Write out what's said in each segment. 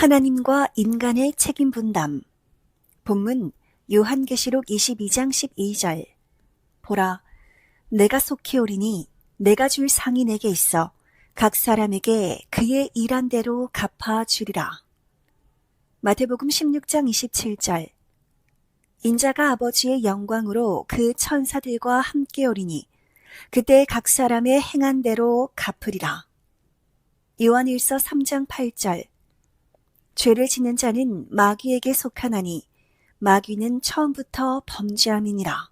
하나님과 인간의 책임 분담. 본문 요한계시록 22장 12절. 보라, 내가 속히 오리니 내가 줄 상이 내게 있어 각 사람에게 그의 일한 대로 갚아주리라. 마태복음 16장 27절. 인자가 아버지의 영광으로 그 천사들과 함께 오리니 그때 각 사람의 행한 대로 갚으리라. 요한일서 3장 8절. 죄를 짓는 자는 마귀에게 속하나니 마귀는 처음부터 범죄함이니라.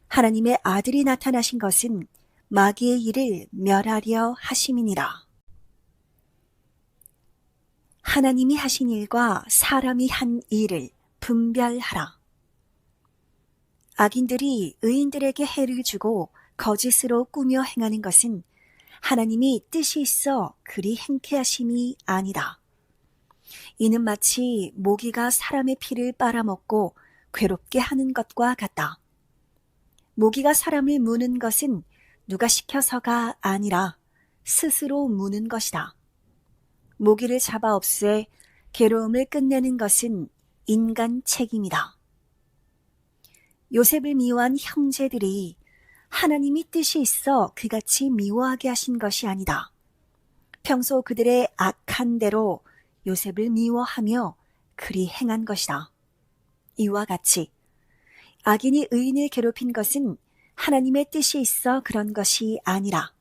하나님의 아들이 나타나신 것은 마귀의 일을 멸하려 하심이니라. 하나님이 하신 일과 사람이 한 일을 분별하라. 악인들이 의인들에게 해를 주고 거짓으로 꾸며 행하는 것은 하나님이 뜻이 있어 그리 행쾌하심이 아니라. 이는 마치 모기가 사람의 피를 빨아먹고 괴롭게 하는 것과 같다. 모기가 사람을 무는 것은 누가 시켜서가 아니라 스스로 무는 것이다. 모기를 잡아 없애 괴로움을 끝내는 것은 인간 책임이다. 요셉을 미워한 형제들이 하나님이 뜻이 있어 그같이 미워하게 하신 것이 아니다. 평소 그들의 악한 대로 요셉을 미워하며 그리 행한 것이다. 이와 같이 악인이 의인을 괴롭힌 것은 하나님의 뜻이 있어 그런 것이 아니라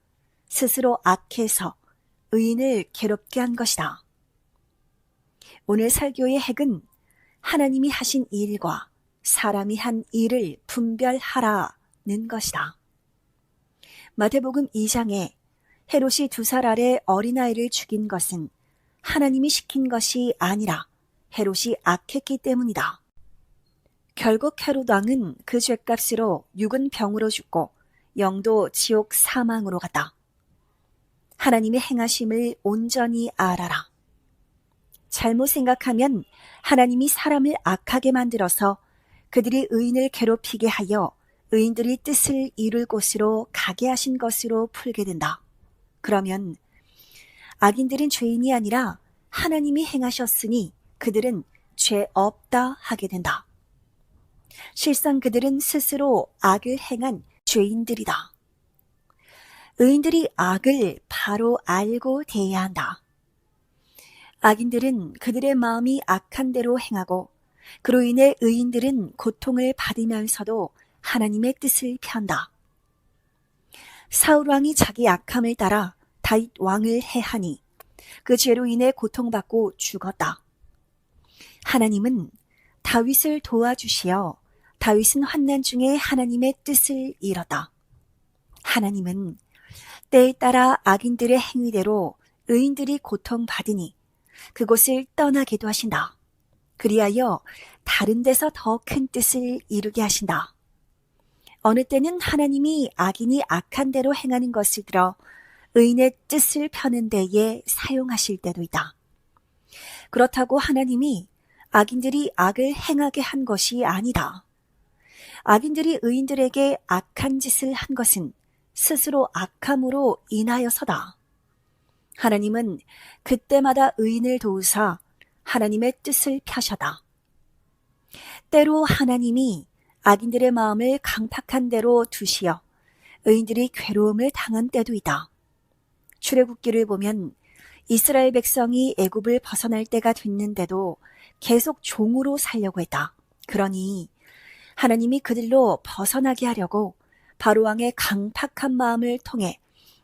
스스로 악해서 의인을 괴롭게 한 것이다. 오늘 설교의 핵은 하나님이 하신 일과 사람이 한 일을 분별하라는 것이다. 마태복음 2장에 헤롯이 2살 아래 어린아이를 죽인 것은 하나님이 시킨 것이 아니라 헤롯이 악했기 때문이다. 결국 헤롯 왕은 그 죗값으로 육은 병으로 죽고 영도 지옥 사망으로 갔다. 하나님의 행하심을 온전히 알아라. 잘못 생각하면 하나님이 사람을 악하게 만들어서 그들이 의인을 괴롭히게 하여 의인들이 뜻을 이룰 곳으로 가게 하신 것으로 풀게 된다. 그러면 악인들은 죄인이 아니라 하나님이 행하셨으니 그들은 죄 없다 하게 된다. 실상 그들은 스스로 악을 행한 죄인들이다. 의인들이 악을 바로 알고 대해야 한다. 악인들은 그들의 마음이 악한 대로 행하고 그로 인해 의인들은 고통을 받으면서도 하나님의 뜻을 편다. 사울 왕이 자기 악함을 따라 다윗 왕을 해하니 그 죄로 인해 고통받고 죽었다. 하나님은 다윗을 도와주시어 다윗은 환난 중에 하나님의 뜻을 이뤘다. 하나님은 때에 따라 악인들의 행위대로 의인들이 고통받으니 그곳을 떠나기도 하신다. 그리하여 다른 데서 더 큰 뜻을 이루게 하신다. 어느 때는 하나님이 악인이 악한 대로 행하는 것을 들어 의인의 뜻을 펴는 데에 사용하실 때도 있다. 그렇다고 하나님이 악인들이 악을 행하게 한 것이 아니다. 악인들이 의인들에게 악한 짓을 한 것은 스스로 악함으로 인하여서다. 하나님은 그때마다 의인을 도우사 하나님의 뜻을 펴셔다. 때로 하나님이 악인들의 마음을 강팍한 대로 두시어 의인들이 괴로움을 당한 때도 있다. 출애굽기를 보면 이스라엘 백성이 애굽을 벗어날 때가 됐는데도 계속 종으로 살려고 했다. 그러니 하나님이 그들로 벗어나게 하려고 바로왕의 강팍한 마음을 통해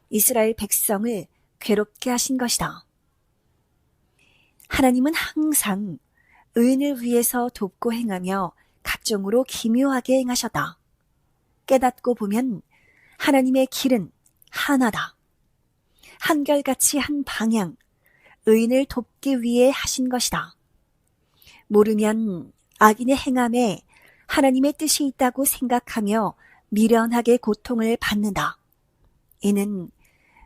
이스라엘 백성을 괴롭게 하신 것이다. 하나님은 항상 의인을 위해서 돕고 행하며 각종으로 기묘하게 행하셨다. 깨닫고 보면 하나님의 길은 하나다. 한결같이 한 방향, 의인을 돕기 위해 하신 것이다. 모르면 악인의 행함에 하나님의 뜻이 있다고 생각하며 미련하게 고통을 받는다. 이는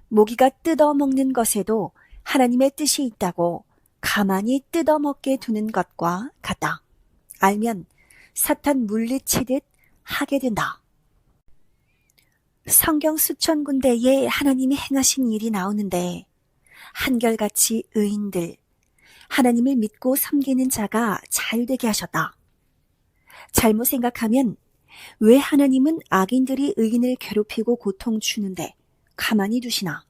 모기가 뜯어먹는 것에도 하나님의 뜻이 있다고 가만히 뜯어먹게 두는 것과 같다. 알면 사탄 물리치듯 하게 된다. 성경 수천 군데에 하나님이 행하신 일이 나오는데 한결같이 의인들, 하나님을 믿고 섬기는 자가 잘되게 하셨다. 잘못 생각하면 왜 하나님은 악인들이 의인을 괴롭히고 고통 주는데 가만히 두시나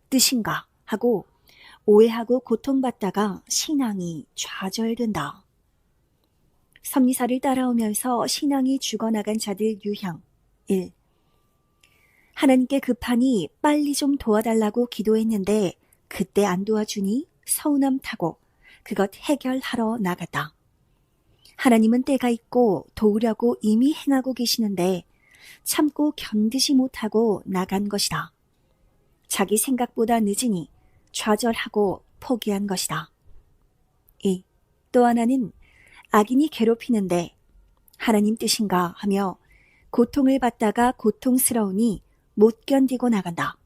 뜻인가 하고 오해하고 고통받다가 신앙이 좌절된다. 섭리사를 따라오면서 신앙이 죽어나간 자들 유형 1. 하나님께 급하니 빨리 좀 도와달라고 기도했는데 그때 안 도와주니 서운함 타고 그것 해결하러 나갔다. 하나님은 때가 있고 도우려고 이미 행하고 계시는데 참고 견디지 못하고 나간 것이다. 자기 생각보다 늦으니 좌절하고 포기한 것이다. 2. 또 하나는 악인이 괴롭히는데 하나님 뜻인가 하며 고통을 받다가 고통스러우니 못 견디고 나간다.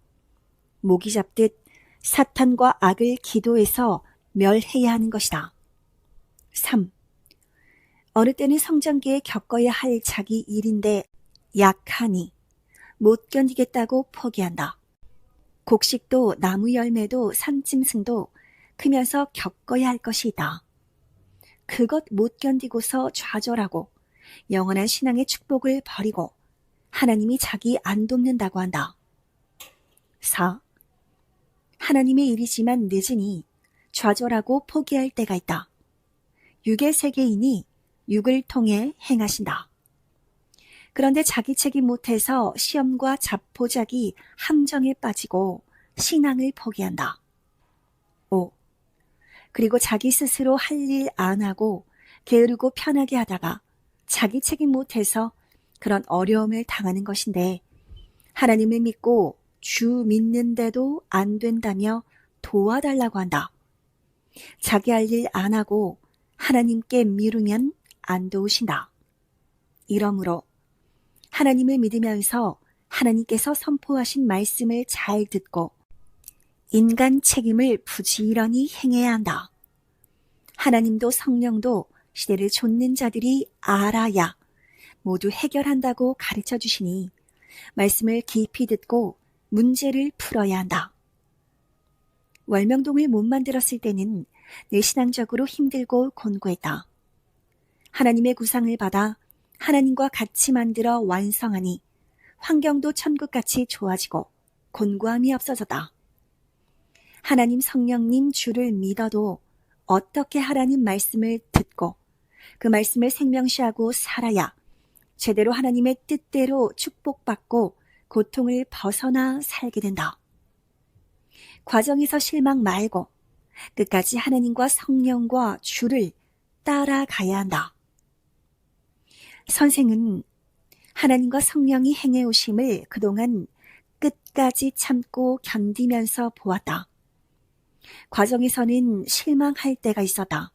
모기 잡듯 사탄과 악을 기도해서 멸해야 하는 것이다. 3. 어느 때는 성장기에 겪어야 할 자기 일인데 약하니 못 견디겠다고 포기한다. 곡식도 나무 열매도 산짐승도 크면서 겪어야 할 것이 있다. 그것 못 견디고서 좌절하고 영원한 신앙의 축복을 버리고 하나님이 자기 안 돕는다고 한다. 4. 하나님의 일이지만 늦으니 좌절하고 포기할 때가 있다. 육의 세계이니 육을 통해 행하신다. 그런데 자기 책임 못해서 시험과 자포자기 함정에 빠지고 신앙을 포기한다. 5. 그리고 자기 스스로 할 일 안 하고 게으르고 편하게 하다가 자기 책임 못해서 그런 어려움을 당하는 것인데 하나님을 믿고 주 믿는데도 안 된다며 도와달라고 한다. 자기 할 일 안 하고 하나님께 미루면 안 도우신다. 이러므로 하나님을 믿으면서 하나님께서 선포하신 말씀을 잘 듣고 인간 책임을 부지런히 행해야 한다. 하나님도 성령도 시대를 좇는 자들이 알아야 모두 해결한다고 가르쳐 주시니 말씀을 깊이 듣고 문제를 풀어야 한다. 월명동을 못 만들었을 때는 내 신앙적으로 힘들고 곤고했다. 하나님의 구상을 받아 하나님과 같이 만들어 완성하니 환경도 천국같이 좋아지고 곤고함이 없어졌다. 하나님 성령님 주를 믿어도 어떻게 하라는 말씀을 듣고 그 말씀을 생명시하고 살아야 제대로 하나님의 뜻대로 축복받고 고통을 벗어나 살게 된다. 과정에서 실망 말고 끝까지 하나님과 성령과 주를 따라가야 한다. 선생은 하나님과 성령이 행해오심을 그동안 끝까지 참고 견디면서 보았다. 과정에서는 실망할 때가 있었다.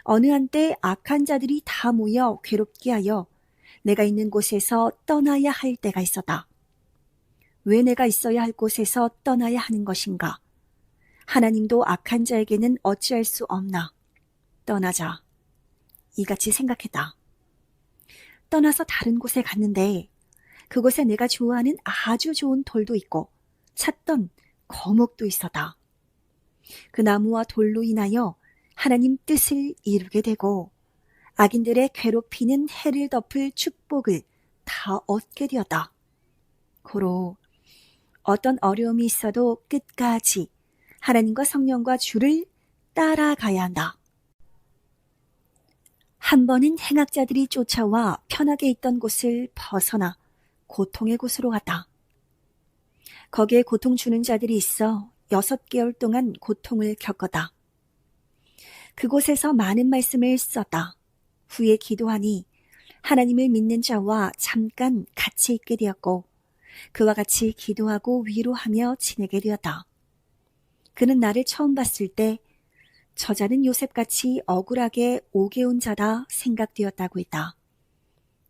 어느 한때 악한 자들이 다 모여 괴롭게 하여 내가 있는 곳에서 떠나야 할 때가 있었다. 왜 내가 있어야 할 곳에서 떠나야 하는 것인가? 하나님도 악한 자에게는 어찌할 수 없나? 떠나자. 이같이 생각했다. 떠나서 다른 곳에 갔는데 그곳에 내가 좋아하는 아주 좋은 돌도 있고 찾던 거목도 있었다. 그 나무와 돌로 인하여 하나님 뜻을 이루게 되고 악인들의 괴롭히는 해를 덮을 축복을 다 얻게 되었다. 고로 어떤 어려움이 있어도 끝까지 하나님과 성령과 주를 따라가야 한다. 한 번은 행악자들이 쫓아와 편하게 있던 곳을 벗어나 고통의 곳으로 갔다. 거기에 고통 주는 자들이 있어 6개월 동안 고통을 겪었다. 그곳에서 많은 말씀을 썼다. 후에 기도하니 하나님을 믿는 자와 잠깐 같이 있게 되었고 그와 같이 기도하고 위로하며 지내게 되었다. 그는 나를 처음 봤을 때 저자는 요셉같이 억울하게 옥에 온 자다 생각되었다고 했다.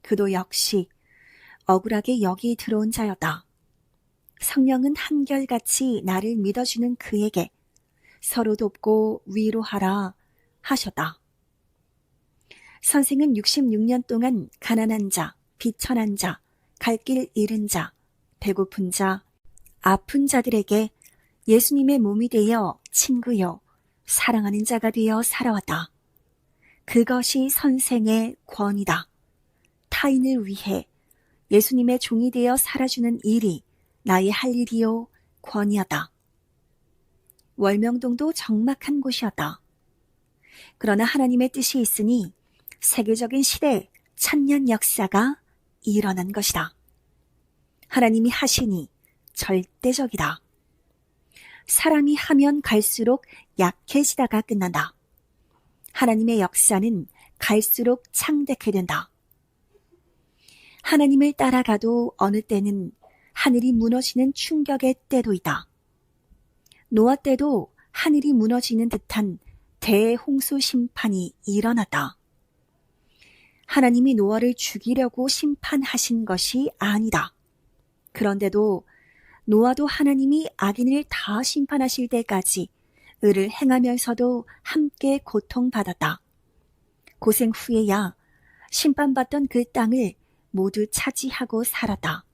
그도 역시 억울하게 여기 들어온 자였다. 성령은 한결같이 나를 믿어주는 그에게 서로 돕고 위로하라 하셨다. 선생은 66년 동안 가난한 자, 비천한 자, 갈 길 잃은 자, 배고픈 자, 아픈 자들에게 예수님의 몸이 되어 친구요, 사랑하는 자가 되어 살아왔다. 그것이 선생의 권위다. 타인을 위해 예수님의 종이 되어 살아주는 일이 나의 할 일이요 권위였다. 월명동도 적막한 곳이었다. 그러나 하나님의 뜻이 있으니 세계적인 시대 천년 역사가 일어난 것이다. 하나님이 하시니 절대적이다. 사람이 하면 갈수록 약해지다가 끝난다. 하나님의 역사는 갈수록 창대케 된다. 하나님을 따라가도 어느 때는 하늘이 무너지는 충격의 때도 있다. 노아 때도 하늘이 무너지는 듯한 대홍수 심판이 일어났다. 하나님이 노아를 죽이려고 심판하신 것이 아니다. 그런데도 노아도 하나님이 악인을 다 심판하실 때까지 의를 행하면서도 함께 고통받았다. 고생 후에야 심판받던 그 땅을 모두 차지하고 살았다.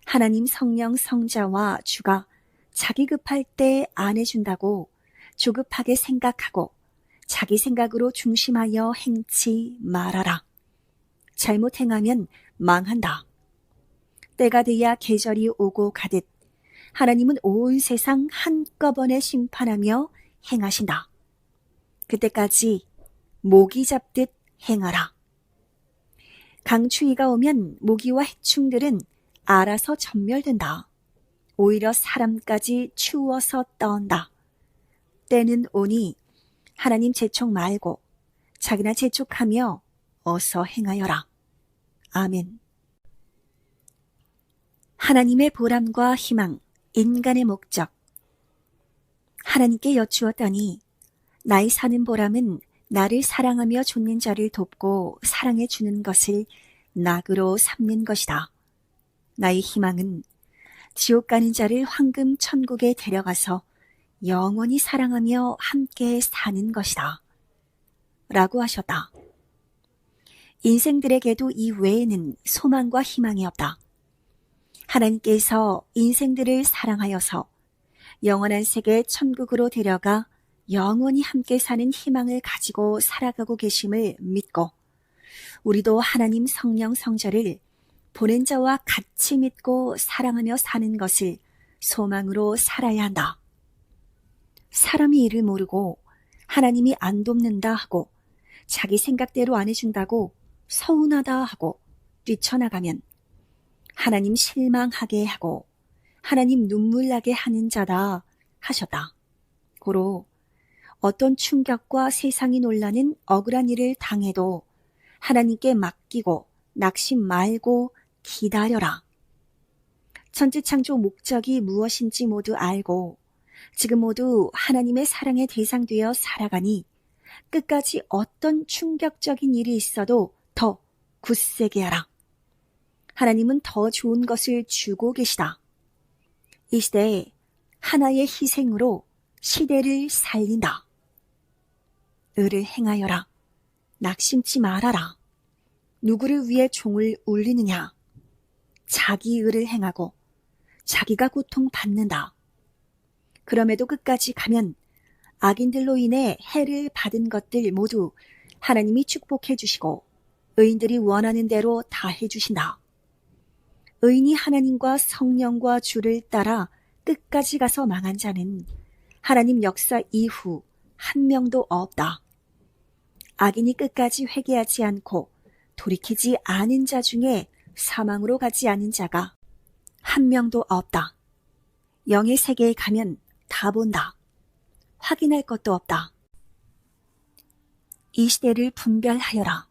하나님 성령 성자와 주가 자기 급할 때 안 해준다고 조급하게 생각하고 자기 생각으로 중심하여 행치 말아라. 잘못 행하면 망한다. 때가 돼야 계절이 오고 가듯 하나님은 온 세상 한꺼번에 심판하며 행하신다. 그때까지 모기 잡듯 행하라. 강추위가 오면 모기와 해충들은 알아서 전멸된다. 오히려 사람까지 추워서 떤다. 때는 오니 하나님 재촉 말고 자기나 재촉하며 어서 행하여라. 아멘. 하나님의 보람과 희망, 인간의 목적. 하나님께 여쭈었더니 나의 사는 보람은 나를 사랑하며 좇는 자를 돕고 사랑해 주는 것을 낙으로 삼는 것이다. 나의 희망은 지옥 가는 자를 황금 천국에 데려가서 영원히 사랑하며 함께 사는 것이다. 라고 하셨다. 인생들에게도 이 외에는 소망과 희망이 없다. 하나님께서 인생들을 사랑하여서 영원한 세계 천국으로 데려가 영원히 함께 사는 희망을 가지고 살아가고 계심을 믿고 우리도 하나님 성령 성자를 보낸 자와 같이 믿고 사랑하며 사는 것을 소망으로 살아야 한다. 사람이 이를 모르고 하나님이 안 돕는다 하고 자기 생각대로 안 해준다고 서운하다 하고 뛰쳐나가면 하나님 실망하게 하고 하나님 눈물 나게 하는 자다 하셨다. 고로 어떤 충격과 세상이 놀라는 억울한 일을 당해도 하나님께 맡기고 낙심 말고 기다려라. 천지창조 목적이 무엇인지 모두 알고 지금 모두 하나님의 사랑의 대상 되어 살아가니 끝까지 어떤 충격적인 일이 있어도 더 굳세게 하라. 하나님은 더 좋은 것을 주고 계시다. 이 시대에 하나의 희생으로 시대를 살린다. 의를 행하여라. 낙심치 말아라. 누구를 위해 종을 울리느냐? 자기 의를 행하고 자기가 고통받는다. 그럼에도 끝까지 가면 악인들로 인해 해를 받은 것들 모두 하나님이 축복해 주시고 의인들이 원하는 대로 다 해주신다. 의인이 하나님과 성령과 주를 따라 끝까지 가서 망한 자는 하나님 역사 이후 한 명도 없다. 악인이 끝까지 회개하지 않고 돌이키지 않은 자 중에 사망으로 가지 않은 자가 한 명도 없다. 영의 세계에 가면 다 본다. 확인할 것도 없다. 이 시대를 분별하여라.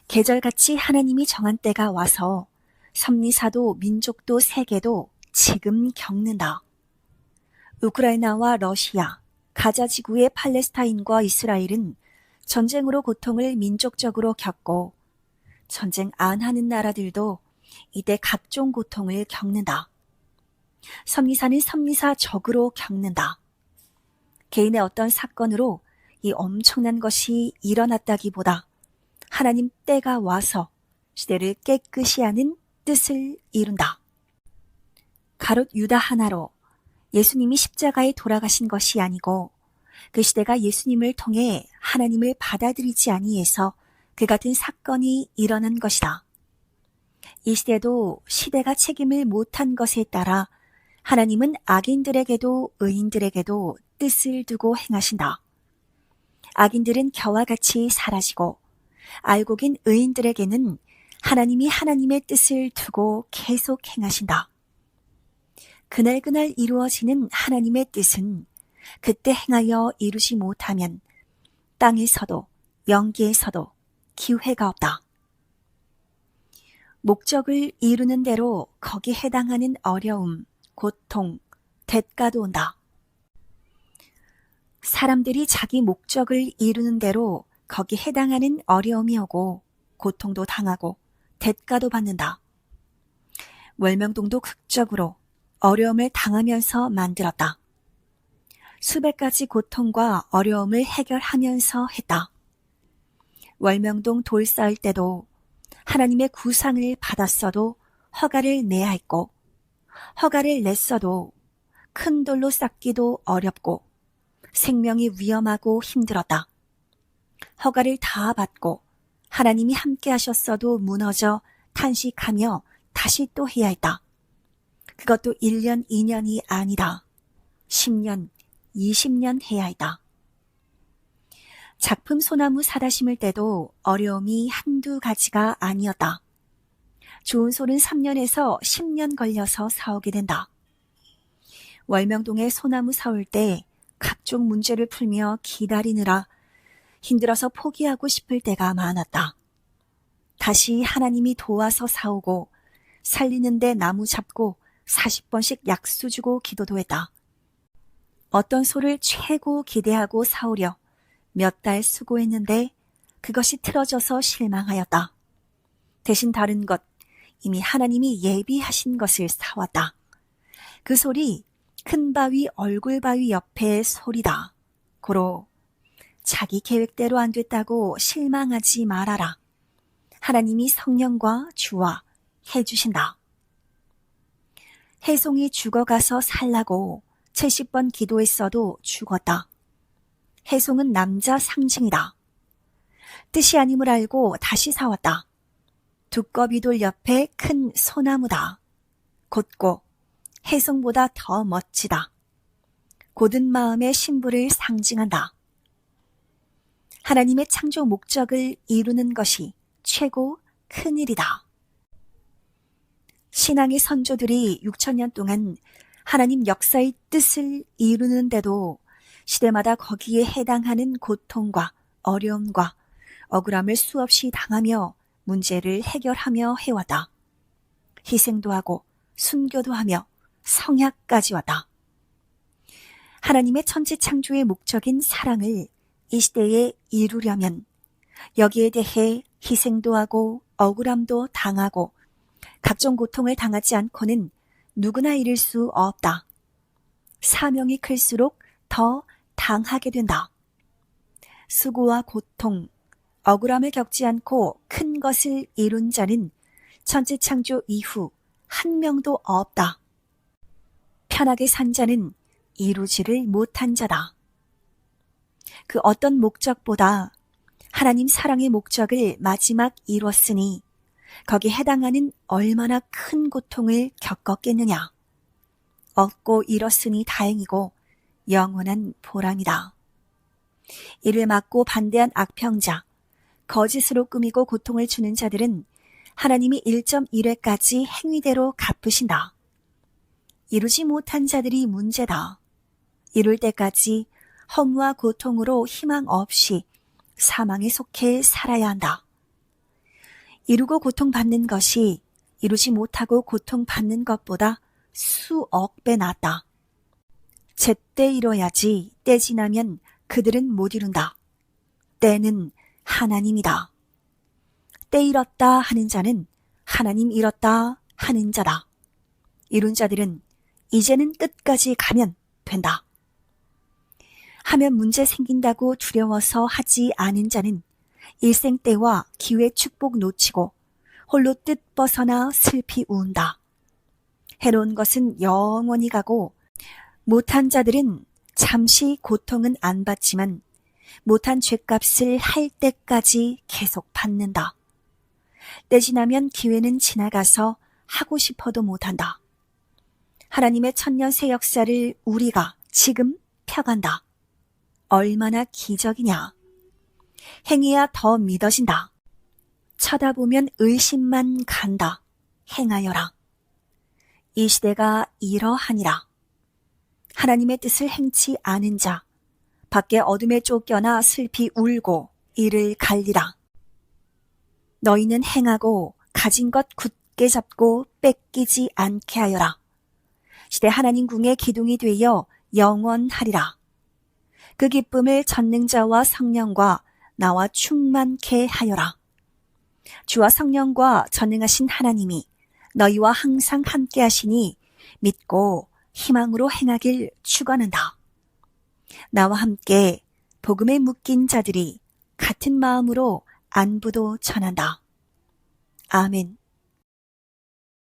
계절같이 하나님이 정한 때가 와서 섭리사도 민족도 세계도 지금 겪는다. 우크라이나와 러시아, 가자 지구의 팔레스타인과 이스라엘은 전쟁으로 고통을 민족적으로 겪고 전쟁 안 하는 나라들도 이때 각종 고통을 겪는다. 섭리사는 섭리사적으로 겪는다. 개인의 어떤 사건으로 이 엄청난 것이 일어났다기보다 하나님 때가 와서 시대를 깨끗이 하는 뜻을 이룬다. 가롯 유다 하나로 예수님이 십자가에 돌아가신 것이 아니고 그 시대가 예수님을 통해 하나님을 받아들이지 아니해서 그 같은 사건이 일어난 것이다. 이 시대도 시대가 책임을 못한 것에 따라 하나님은 악인들에게도 의인들에게도 뜻을 두고 행하신다. 악인들은 겨와 같이 사라지고 알곡인 의인들에게는 하나님이 하나님의 뜻을 두고 계속 행하신다. 그날그날 이루어지는 하나님의 뜻은 그때 행하여 이루지 못하면 땅에서도 영계에서도 기회가 없다. 목적을 이루는 대로 거기에 해당하는 어려움, 고통, 대가도 온다. 사람들이 자기 목적을 이루는 대로 거기에 해당하는 어려움이 오고 고통도 당하고 대가도 받는다. 월명동도 극적으로 어려움을 당하면서 만들었다. 수백 가지 고통과 어려움을 해결하면서 했다. 월명동 돌 쌓을 때도 하나님의 구상을 받았어도 허가를 내야 했고 허가를 냈어도 큰 돌로 쌓기도 어렵고 생명이 위험하고 힘들었다. 허가를 다 받고 하나님이 함께 하셨어도 무너져 탄식하며 다시 또 해야 했다. 그것도 1년, 2년이 아니다. 10년, 20년 해야 했다. 작품 소나무 사다 심을 때도 어려움이 한두 가지가 아니었다. 좋은 소는 3년에서 10년 걸려서 사오게 된다. 월명동에 소나무 사올 때 각종 문제를 풀며 기다리느라 힘들어서 포기하고 싶을 때가 많았다. 다시 하나님이 도와서 사오고 살리는데 나무 잡고 40번씩 약수 주고 기도도 했다. 어떤 소를 최고 기대하고 사오려 몇 달 수고했는데 그것이 틀어져서 실망하였다. 대신 다른 것, 이미 하나님이 예비하신 것을 사왔다. 그 소리 큰 바위 얼굴 바위 옆의 소리다. 고로 자기 계획대로 안 됐다고 실망하지 말아라. 하나님이 성령과 주와 해주신다. 해송이 죽어가서 살라고 70번 기도했어도 죽었다. 해송은 남자 상징이다. 뜻이 아님을 알고 다시 사왔다. 두꺼비돌 옆에 큰 소나무다. 곧고 해송보다 더 멋지다. 곧은 마음의 신부를 상징한다. 하나님의 창조 목적을 이루는 것이 최고 큰 일이다. 신앙의 선조들이 6,000년 동안 하나님 역사의 뜻을 이루는데도 시대마다 거기에 해당하는 고통과 어려움과 억울함을 수없이 당하며 문제를 해결하며 해왔다. 희생도 하고 순교도 하며 성약까지 왔다. 하나님의 천지 창조의 목적인 사랑을 이 시대에 이루려면 여기에 대해 희생도 하고 억울함도 당하고 각종 고통을 당하지 않고는 누구나 이룰 수 없다. 사명이 클수록 더 당하게 된다. 수고와 고통, 억울함을 겪지 않고 큰 것을 이룬 자는 천지 창조 이후 한 명도 없다. 편하게 산 자는 이루지를 못한 자다. 그 어떤 목적보다 하나님 사랑의 목적을 마지막 이뤘으니 거기에 해당하는 얼마나 큰 고통을 겪었겠느냐. 얻고 이뤘으니 다행이고 영원한 보람이다. 이를 막고 반대한 악평자, 거짓으로 꾸미고 고통을 주는 자들은 하나님이 1.1회까지 행위대로 갚으신다. 이루지 못한 자들이 문제다. 이룰 때까지 허무와 고통으로 희망 없이 사망에 속해 살아야 한다. 이루고 고통받는 것이 이루지 못하고 고통받는 것보다 수억 배 낫다. 제때 이뤄야지 때 지나면 그들은 못 이룬다. 때는 하나님이다. 때 이뤘다 하는 자는 하나님 이뤘다 하는 자다. 이룬 자들은 이제는 끝까지 가면 된다. 하면 문제 생긴다고 두려워서 하지 않은 자는 일생 때와 기회 축복 놓치고 홀로 뜻 벗어나 슬피 운다. 해로운 것은 영원히 가고 못한 자들은 잠시 고통은 안 받지만 못한 죄값을 할 때까지 계속 받는다. 때 지나면 기회는 지나가서 하고 싶어도 못한다. 하나님의 천년 새 역사를 우리가 지금 펴간다. 얼마나 기적이냐. 행해야 더 믿어진다. 쳐다보면 의심만 간다. 행하여라. 이 시대가 이러하니라. 하나님의 뜻을 행치 않은 자, 밖에 어둠에 쫓겨나 슬피 울고 이를 갈리라. 너희는 행하고 가진 것 굳게 잡고 뺏기지 않게 하여라. 시대 하나님 궁의 기둥이 되어 영원하리라. 그 기쁨을 전능자와 성령과 나와 충만케 하여라. 주와 성령과 전능하신 하나님이 너희와 항상 함께 하시니 믿고 희망으로 행하길 축원한다. 나와 함께 복음에 묶인 자들이 같은 마음으로 안부도 전한다. 아멘.